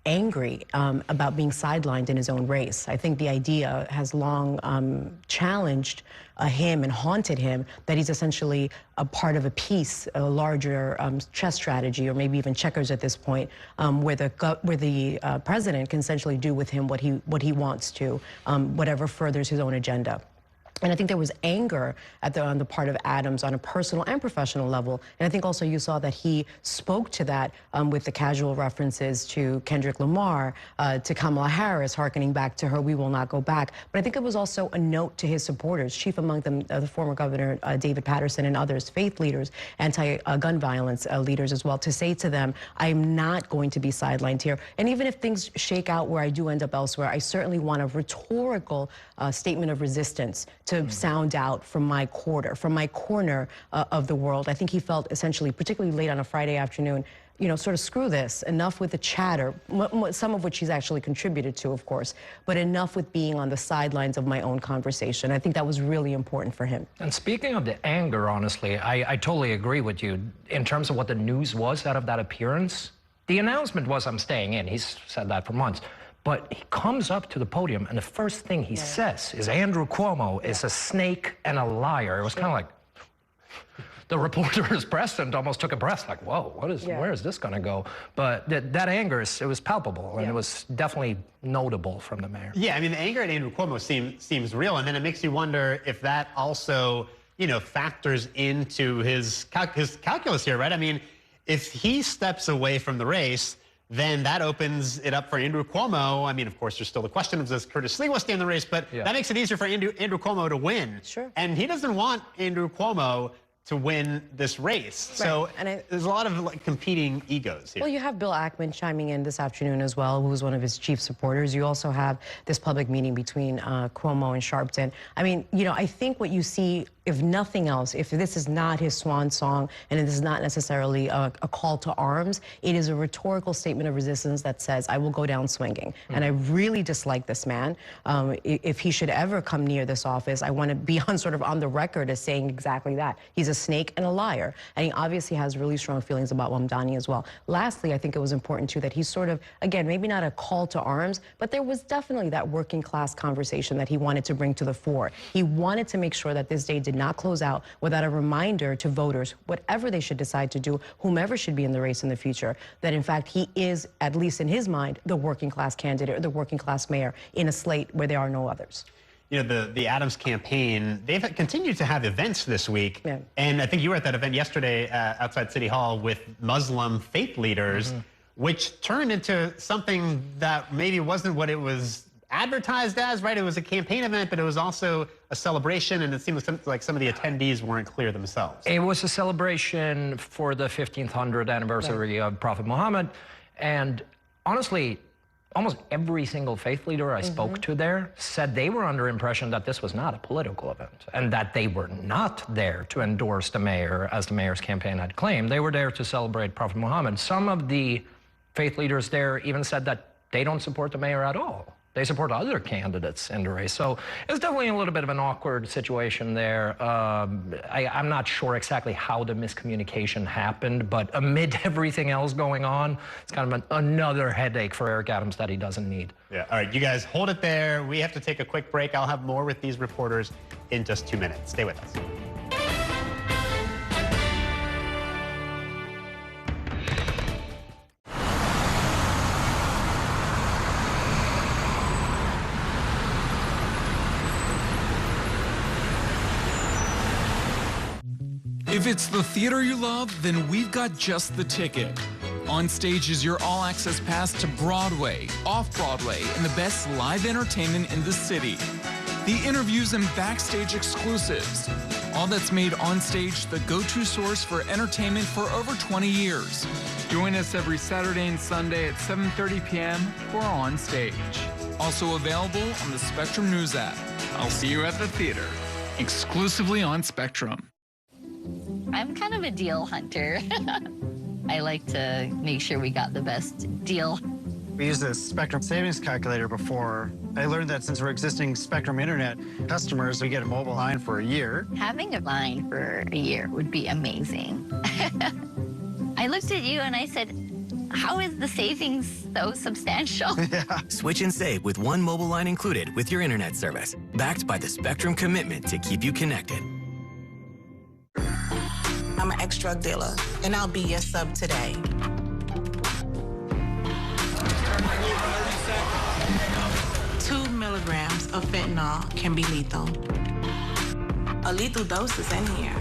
angry about being sidelined in his own race. I think the idea has long challenged him and haunted him that he's essentially a part of a piece, a larger chess strategy, or maybe even checkers at this point, where the president can essentially do with him what he wants to, whatever furthers his own agenda. And I think there was anger on the part of Adams on a personal and professional level. And I think also you saw that he spoke to that with the casual references to Kendrick Lamar, to Kamala Harris, hearkening back to her, "We will not go back." But I think it was also a note to his supporters, chief among them the former governor David Paterson and others, faith leaders, anti-gun violence leaders as well, to say to them, I'm not going to be sidelined here. And even if things shake out where I do end up elsewhere, I certainly want a rhetorical statement of resistance to sound out from my corner of the world. I think he felt essentially, particularly late on a Friday afternoon, you know, sort of screw this, enough with the chatter, some of which he's actually contributed to, of course, but enough with being on the sidelines of my own conversation. I think that was really important for him. And speaking of the anger, honestly, I totally agree with you. In terms of what the news was out of that appearance, the announcement was, I'm staying in. He's said that for months. But he comes up to the podium, and the first thing he says is Andrew Cuomo is a snake and a liar. It was kind of like the reporter's president almost took a breath, like, whoa, where is this going to go? But that anger, it was palpable, and it was definitely notable from the mayor. Yeah, I mean, the anger at Andrew Cuomo seems real, and then it makes you wonder if that also, you know, factors into his calculus here, right? I mean, if he steps away from the race, then that opens it up for Andrew Cuomo. I mean, of course, there's still the question of does Curtis Sliwa stay in the race, but that makes it easier for Andrew Cuomo to win. Sure. And he doesn't want Andrew Cuomo to win this race. Right. So there's a lot of competing egos here. Well, you have Bill Ackman chiming in this afternoon as well, who was one of his chief supporters. You also have this public meeting between Cuomo and Sharpton. I mean, you know, I think what you see if nothing else, if this is not his swan song and it is not necessarily a call to arms, it is a rhetorical statement of resistance that says, I will go down swinging. And I really dislike this man. If he should ever come near this office, I want to be on the record as saying exactly that. He's a snake and a liar. And he obviously has really strong feelings about Mamdani as well. Lastly, I think it was important too that he's again, maybe not a call to arms, but there was definitely that working class conversation that he wanted to bring to the fore. He wanted to make sure that this day did not close out without a reminder to voters, whatever they should decide to do, whomever should be in the race in the future, that in fact he is, at least in his mind, the working class candidate or the working class mayor in a slate where there are no others. You know, the Adams campaign, they've continued to have events this week. Yeah. And I think you were at that event yesterday outside City Hall with Muslim faith leaders, which turned into something that maybe wasn't what it was advertised as, right? It was a campaign event, but it was also a celebration, and it seemed like some of the attendees weren't clear themselves. It was a celebration for the 1500th anniversary of Prophet Muhammad, and honestly, almost every single faith leader I spoke to there said they were under impression that this was not a political event and that they were not there to endorse the mayor, as the mayor's campaign had claimed. They were there to celebrate Prophet Muhammad. Some of the faith leaders there even said that they don't support the mayor at all. They support other candidates in the race. So it's definitely a little bit of an awkward situation there. I'm not sure exactly how the miscommunication happened, but amid everything else going on, it's kind of another headache for Eric Adams that he doesn't need. Yeah, all right, you guys hold it there. We have to take a quick break. I'll have more with these reporters in just 2 minutes. Stay with us. If it's the theater you love, then we've got just the ticket. On Stage is your all-access pass to Broadway, off-Broadway, and the best live entertainment in the city. The interviews and backstage exclusives. All that's made On Stage the go-to source for entertainment for over 20 years. Join us every Saturday and Sunday at 7:30 p.m. for On Stage. Also available on the Spectrum News app. I'll see you at the theater, exclusively on Spectrum. I'm kind of a deal hunter. I like to make sure we got the best deal. We used a Spectrum savings calculator before. I learned that since we're existing Spectrum Internet customers, we get a mobile line for a year. Having a line for a year would be amazing. I looked at you and I said, how is the savings so substantial? Switch and save with one mobile line included with your internet service, backed by the Spectrum commitment to keep you connected. I'm an ex-drug dealer, and I'll be your sub today. 2 milligrams of fentanyl can be lethal. A lethal dose is in here.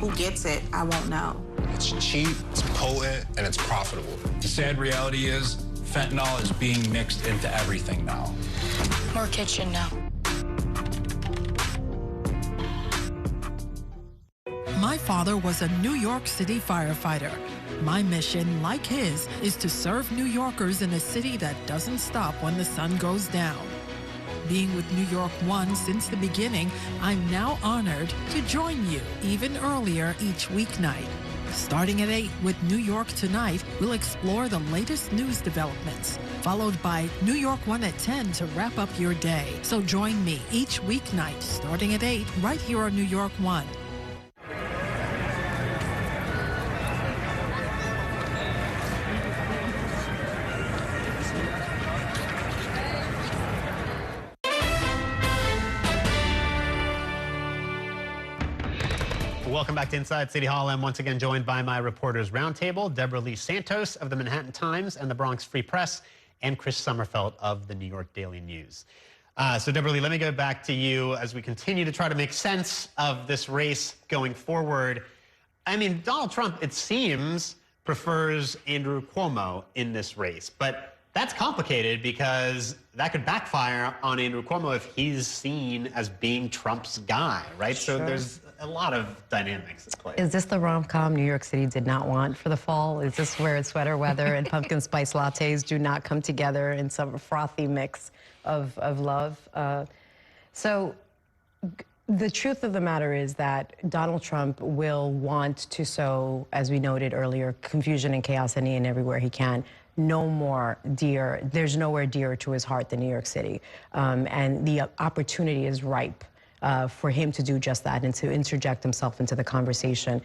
Who gets it, I won't know. It's cheap, it's potent, and it's profitable. The sad reality is, fentanyl is being mixed into everything now. More kitchen now. My father was a New York City firefighter. My mission, like his, is to serve New Yorkers in a city that doesn't stop when the sun goes down. Being with New York One since the beginning, I'm now honored to join you even earlier each weeknight. Starting at 8 with New York Tonight, we'll explore the latest news developments, followed by New York One at 10 to wrap up your day. So join me each weeknight starting at 8 right here on New York One. Welcome back to Inside City Hall. I'm once again joined by my Reporters Roundtable, Deborah Lee Santos of the Manhattan Times and the Bronx Free Press, and Chris Sommerfeld of the New York Daily News. So Deborah Lee, let me go back to you as we continue to try to make sense of this race going forward. I mean, Donald Trump, it seems, prefers Andrew Cuomo in this race, but that's complicated because that could backfire on Andrew Cuomo if he's seen as being Trump's guy, right? Sure. So there's a lot of dynamics at play. Is this the rom-com New York City did not want for the fall? Is this where sweater weather and pumpkin spice lattes do not come together in some frothy mix of love? So The truth of the matter is that Donald Trump will want to sow, as we noted earlier, confusion and chaos any and everywhere he can. There's nowhere dearer to his heart than New York City. And the opportunity is ripe for him to do just that and to interject himself into the conversation.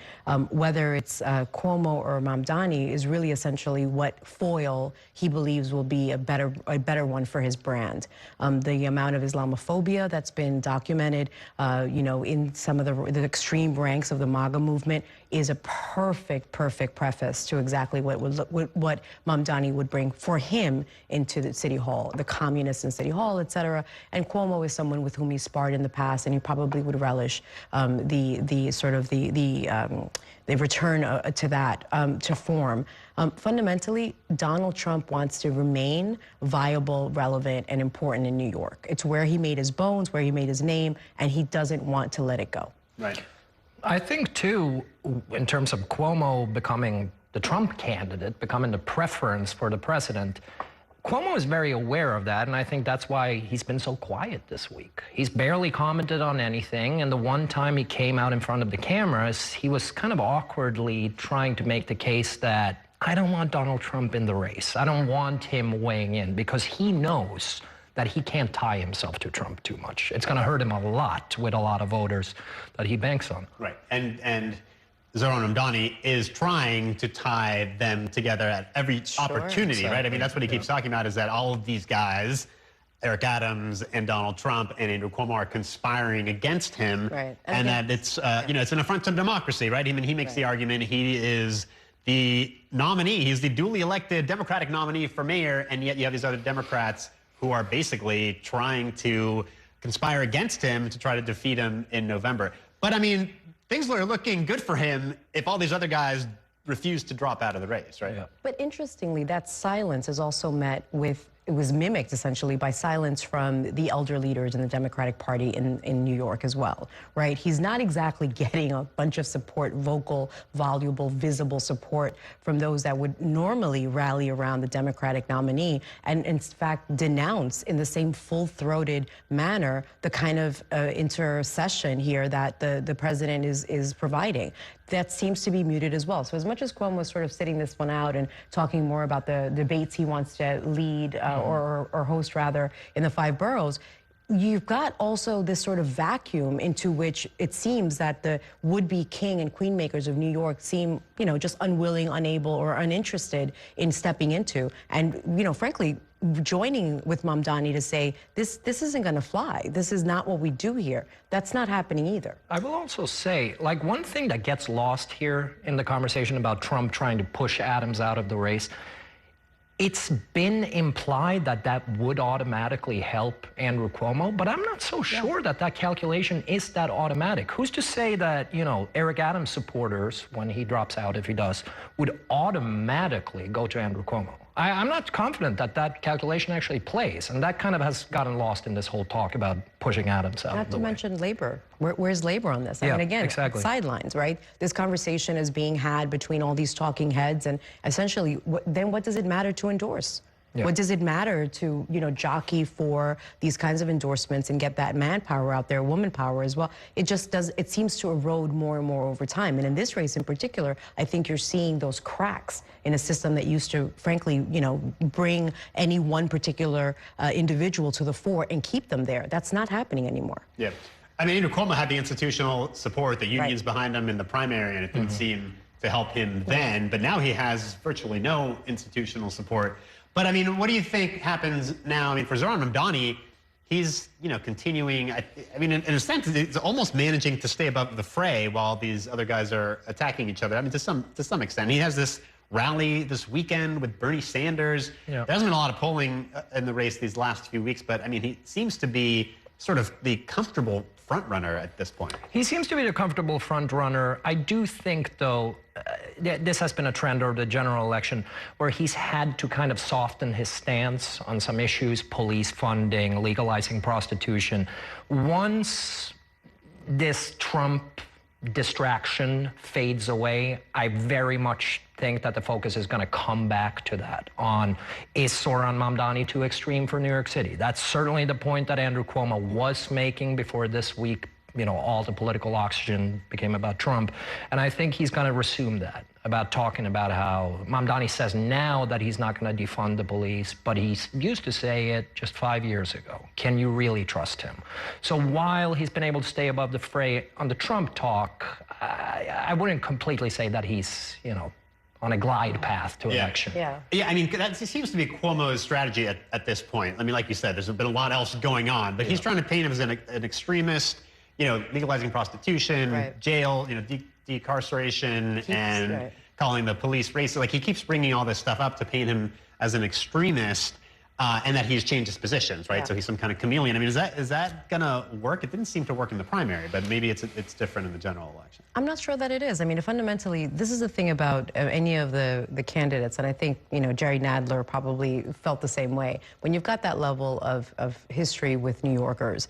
Whether it's Cuomo or Mamdani is really essentially what foil he believes will be a better one for his brand. The amount of Islamophobia that's been documented, in some of the extreme ranks of the MAGA movement is a perfect preface to exactly what Mamdani would bring for him into the City Hall, the communists in City Hall, et cetera. And Cuomo is someone with whom he sparred in the past, and he probably would relish the return to that, to form. Fundamentally, Donald Trump wants to remain viable, relevant, and important in New York. It's where he made his bones, where he made his name, and he doesn't want to let it go. Right. I think, too, in terms of Cuomo becoming the Trump candidate, becoming the preference for the president, Cuomo is very aware of that, and I think that's why he's been so quiet this week. He's barely commented on anything, and the one time he came out in front of the cameras, he was kind of awkwardly trying to make the case that I don't want Donald Trump in the race. I don't want him weighing in, because he knows that he can't tie himself to Trump too much. It's going to hurt him a lot with a lot of voters that he banks on. Right, and Zohran Mamdani is trying to tie them together at every opportunity, exactly. Right? I mean, that's what he keeps talking about, is that all of these guys, Eric Adams and Donald Trump and Andrew Cuomo, are conspiring against him, right. And that it's, it's an affront to democracy, right? I mean, he makes the argument he is the nominee, he's the duly elected Democratic nominee for mayor, and yet you have these other Democrats who are basically trying to conspire against him to try to defeat him in November. But I mean, things are looking good for him if all these other guys refuse to drop out of the race, right? Yeah. But interestingly, that silence is also met with, it was mimicked essentially by silence from the elder leaders in the Democratic Party in New York as well, right? He's not exactly getting a bunch of support, vocal, voluble, visible support from those that would normally rally around the Democratic nominee and in fact denounce in the same full-throated manner the kind of intercession here that the president is providing. That seems to be muted as well. So as much as Cuomo was sort of sitting this one out and talking more about the debates he wants to lead or host rather in the 5 boroughs, you've got also this sort of vacuum into which it seems that the would-be king and queen makers of New York seem, just unwilling, unable, or uninterested in stepping into. And, frankly, joining with Mamdani to say, this isn't going to fly. This is not what we do here. That's not happening either. I will also say, one thing that gets lost here in the conversation about Trump trying to push Adams out of the race, it's been implied that that would automatically help Andrew Cuomo, but I'm not so sure that that calculation is that automatic. Who's to say that, Eric Adams supporters, when he drops out, if he does, would automatically go to Andrew Cuomo? I'm not confident that that calculation actually plays, and that kind of has gotten lost in this whole talk about pushing Adams out. Not to mention labor. Where's labor on this? I mean, again, exactly. Sidelines, right? This conversation is being had between all these talking heads, and essentially, then what does it matter to endorse? Yeah. What does it matter to, jockey for these kinds of endorsements and get that manpower out there, woman power as well? It just does, it seems to erode more and more over time. And in this race in particular, I think you're seeing those cracks in a system that used to, frankly, bring any one particular individual to the fore and keep them there. That's not happening anymore. Yeah. I mean, Andrew Cuomo had the institutional support, the unions behind him in the primary, and it didn't seem to help him then. But now he has virtually no institutional support. But I mean, what do you think happens now? I mean, for Zohran Mamdani, he's, continuing, I mean, in a sense, he's almost managing to stay above the fray while these other guys are attacking each other. I mean, to some extent. He has this rally this weekend with Bernie Sanders. Yeah. There hasn't been a lot of polling in the race these last few weeks, but I mean, he seems to be sort of the comfortable front runner at this point. He seems to be the comfortable front runner. I do think, though, this has been a trend over the general election where he's had to kind of soften his stance on some issues, police funding, legalizing prostitution. Once this Trump distraction fades away, I very much think that the focus is going to come back to that on, is Zohran Mamdani too extreme for New York City? That's certainly the point that Andrew Cuomo was making before this week all the political oxygen became about Trump. And I think he's going to resume that, about talking about how Mamdani says now that he's not going to defund the police, but he used to say it just 5 years ago. Can you really trust him? So while he's been able to stay above the fray on the Trump talk, I wouldn't completely say that he's, on a glide path to election. Yeah, I mean, that seems to be Cuomo's strategy at this point. I mean, like you said, there's been a lot else going on, but he's trying to paint him as an extremist, legalizing prostitution, jail, decarceration, and calling the police racist. Like, he keeps bringing all this stuff up to paint him as an extremist, and that he's changed his positions, right? So he's some kind of chameleon. I mean, is that gonna work? It didn't seem to work in the primary, but maybe it's different in the general election. I'm not sure that it is. I mean, fundamentally, this is the thing about any of the candidates, and I think, Jerry Nadler probably felt the same way. When you've got that level of history with New Yorkers,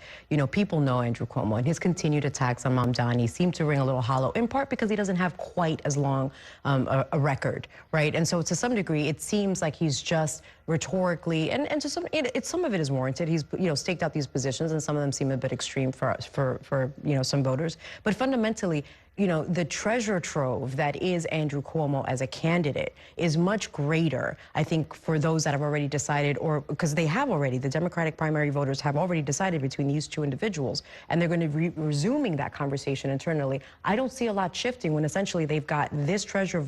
people know Andrew Cuomo, and his continued attacks on Mamdani seem to ring a little hollow, in part because he doesn't have quite as long a record, right? And so to some degree, it seems like he's just rhetorically, and to some, some of it is warranted. He's, staked out these positions, and some of them seem a bit extreme for some voters. But fundamentally, the treasure trove that is Andrew Cuomo as a candidate is much greater, I think, for those that have already decided, or because they have already, the Democratic primary voters have already decided between these two individuals, and they're going to be resuming that conversation internally. I don't see a lot shifting when essentially they've got this treasure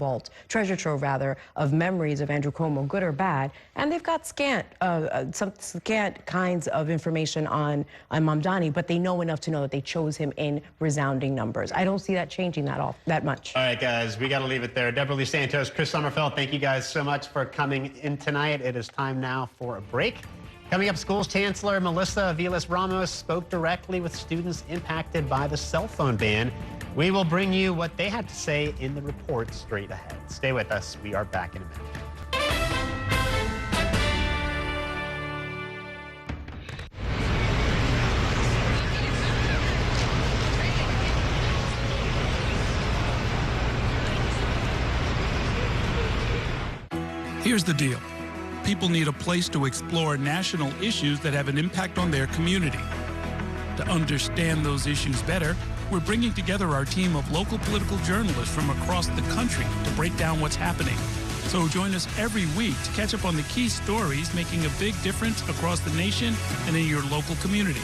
trove rather, of memories of Andrew Cuomo, good or bad, and they've got some scant kinds of information on Mamdani, but they know enough to know that they chose him in resounding numbers. I don't see that changing that much. All right, guys, we got to leave it there. Deborah Lee Santos, Chris Sommerfeld, thank you guys so much for coming in tonight. It is time now for a break. Coming up, Schools Chancellor Melissa Aviles-Ramos spoke directly with students impacted by the cell phone ban. We will bring you what they had to say in the report straight ahead. Stay with us. We are back in a minute. Here's the deal. People need a place to explore national issues that have an impact on their community. To understand those issues better, we're bringing together our team of local political journalists from across the country to break down what's happening. So join us every week to catch up on the key stories making a big difference across the nation and in your local community.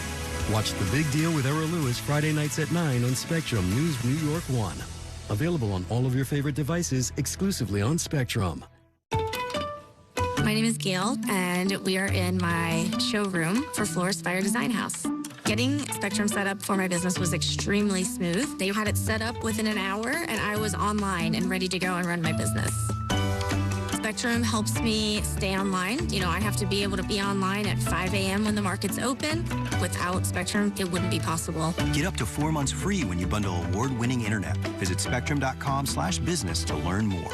Watch The Big Deal with Era Lewis Friday nights at 9 on Spectrum News New York 1. Available on all of your favorite devices exclusively on Spectrum. My name is Gail, and we are in my showroom for Florist Fire Design House. Getting Spectrum set up for my business was extremely smooth. They had it set up within an hour, and I was online and ready to go and run my business. Spectrum helps me stay online. I have to be able to be online at 5 a.m. when the market's open. Without Spectrum, it wouldn't be possible. Get up to 4 months free when you bundle award-winning internet. Visit spectrum.com/business to learn more.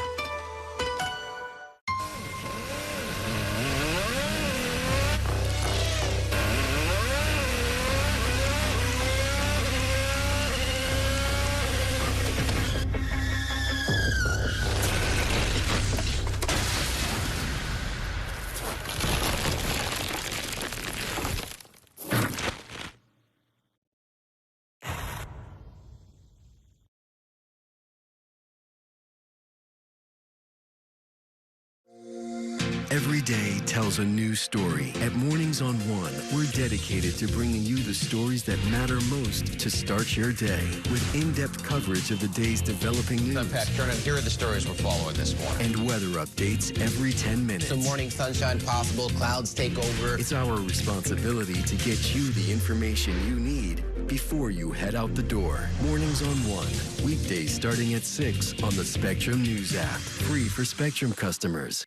Every day tells a new story. At Mornings on One, we're dedicated to bringing you the stories that matter most to start your day. With in-depth coverage of the day's developing news. I'm Pat Kernan. Here are the stories we're following this morning. And weather updates every 10 minutes. Some morning sunshine possible, clouds take over. It's our responsibility to get you the information you need before you head out the door. Mornings on One, weekdays starting at 6 on the Spectrum News app. Free for Spectrum customers.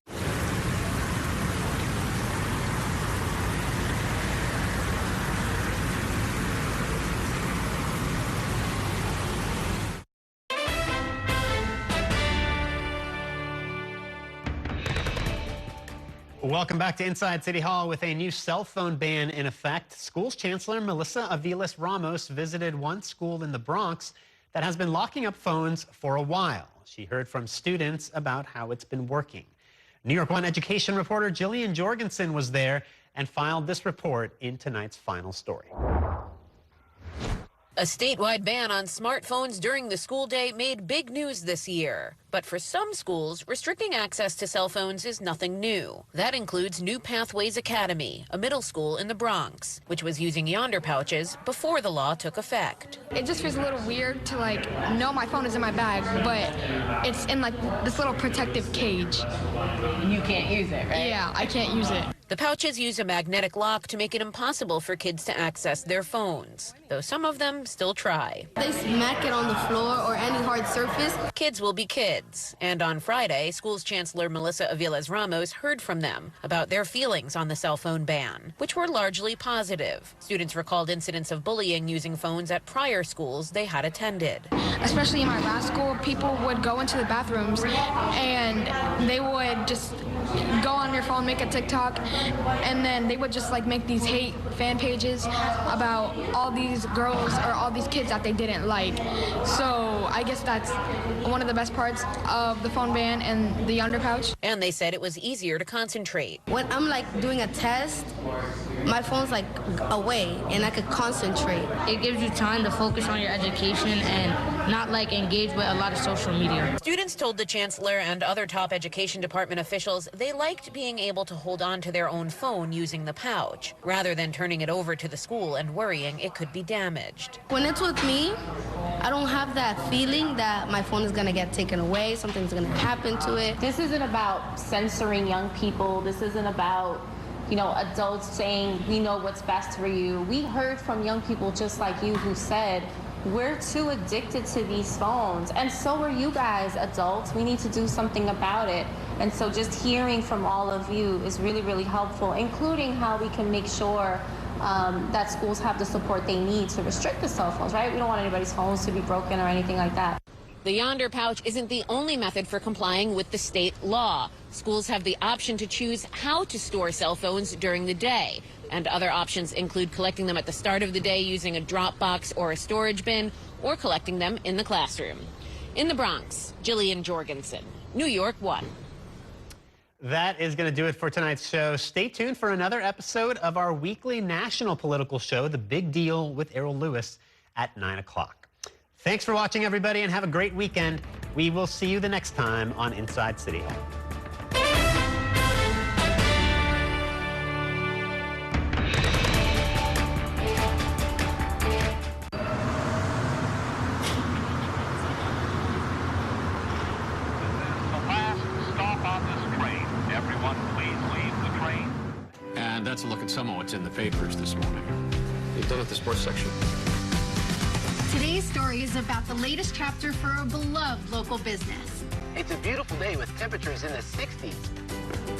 Welcome back to Inside City Hall. With a new cell phone ban in effect, Schools Chancellor Melissa Aviles-Ramos visited one school in the Bronx that has been locking up phones for a while. She heard from students about how it's been working. New York One education reporter Jillian Jorgensen was there and filed this report in tonight's final story. A statewide ban on smartphones during the school day made big news this year. But for some schools, restricting access to cell phones is nothing new. That includes New Pathways Academy, a middle school in the Bronx, which was using Yonder pouches before the law took effect. It just feels a little weird to know my phone is in my bag, but it's in this little protective cage. You can't use it, right? Yeah, I can't use it. The pouches use a magnetic lock to make it impossible for kids to access their phones, though some of them still try. They smack it on the floor or any hard surface. Kids will be kids. And on Friday, Schools Chancellor Melissa Aviles Ramos heard from them about their feelings on the cell phone ban, which were largely positive. Students recalled incidents of bullying using phones at prior schools they had attended. Especially in my last school, people would go into the bathrooms and they would just go on their phone, make a TikTok, and then they would just make these hate fan pages about all these girls or all these kids that they didn't like. So I guess that's one of the best parts of the phone ban and the Yonder pouch. And they said it was easier to concentrate. When I'm doing a test, my phone's away and I could concentrate. It gives you time to focus on your education and not engage with a lot of social media. Students told the chancellor and other top education department officials they liked being able to hold on to their own phone using the pouch, rather than turning it over to the school and worrying it could be damaged. When it's with me, I don't have that feeling that my phone is going to get taken away, something's going to happen to it. This isn't about censoring young people. This isn't about adults saying, we know what's best for you. We heard from young people just like you who said, we're too addicted to these phones. And so are you guys, adults. We need to do something about it. And so just hearing from all of you is really, really helpful, including how we can make sure that schools have the support they need to restrict the cell phones, right? We don't want anybody's phones to be broken or anything like that. The Yonder pouch isn't the only method for complying with the state law. Schools have the option to choose how to store cell phones during the day. And other options include collecting them at the start of the day using a drop box or a storage bin, or collecting them in the classroom. In the Bronx, Jillian Jorgensen, New York 1. That is going to do it for tonight's show. Stay tuned for another episode of our weekly national political show, The Big Deal with Errol Lewis, at 9 o'clock. Thanks for watching, everybody, and have a great weekend. We will see you the next time on Inside City Hall. And that's a look at some of what's in the papers this morning. You've done with the sports section. Today's story is about the latest chapter for a beloved local business. It's a beautiful day with temperatures in the 60s,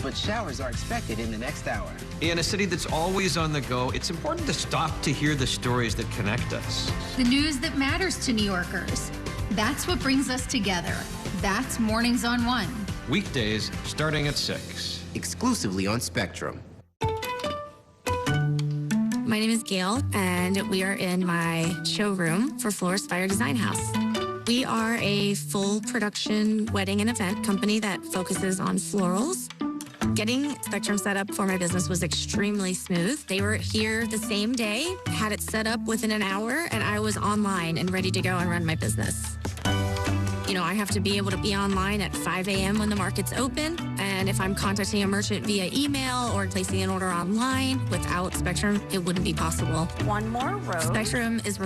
but showers are expected in the next hour. In a city that's always on the go, it's important to stop to hear the stories that connect us. The news that matters to New Yorkers. That's what brings us together. That's Mornings on One. Weekdays starting at 6. Exclusively on Spectrum. My name is Gail, and we are in my showroom for Florist Fire Design House. We are a full production wedding and event company that focuses on florals. Getting Spectrum set up for my business was extremely smooth. They were here the same day, had it set up within an hour, and I was online and ready to go and run my business. I have to be able to be online at 5 a.m. when the market's open. And if I'm contacting a merchant via email or placing an order online, without Spectrum, it wouldn't be possible. One more row. Spectrum is